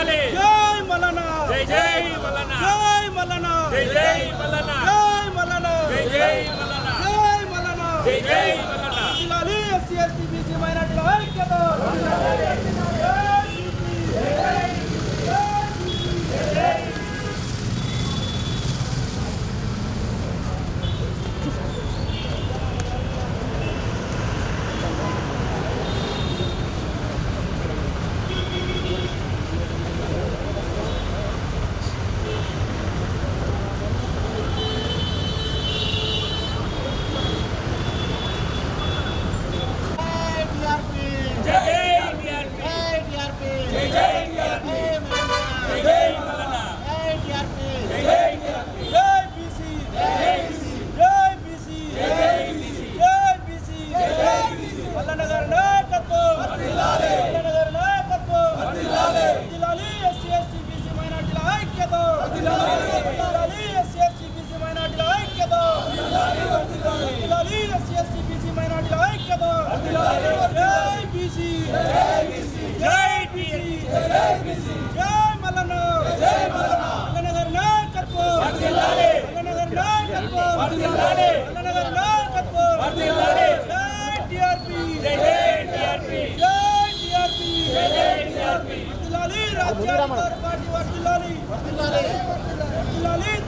జై మల్లన్న జై మల్లన్న జై మల్లన్న జై మల్లన్న జై మల్లన్న జై మల్లన్న జై మల్లన్న జై మల్లన్న జిల్లాలి ఎస్సీ ఎస్టీ బీసీ మైనారిటీల ఐక్యత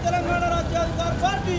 తెలంగాణ రాజ్యాధికార పార్టీ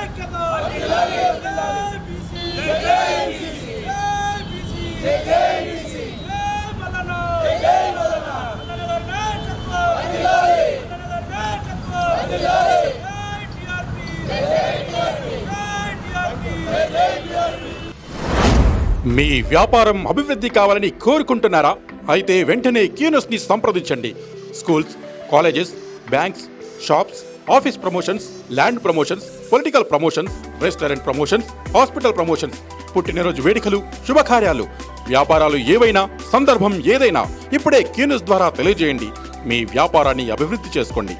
ఐక్యత మీ వ్యాపారం అభివృద్ధి కావాలని కోరుకుంటున్నారా? అయితే వెంటనే క్యూనస్ని సంప్రదించండి. Schools, colleges, banks, shops, office promotions, land promotions, political promotions, restaurant promotions, hospital promotions, పుట్టినరోజు వేడుకలు, శుభకార్యాలు, వ్యాపారాలు ఏవైనా, సందర్భం ఏదైనా ఇప్పుడే క్యూనస్ ద్వారా తెలియజేయండి. మీ వ్యాపారాన్ని అభివృద్ధి చేసుకోండి.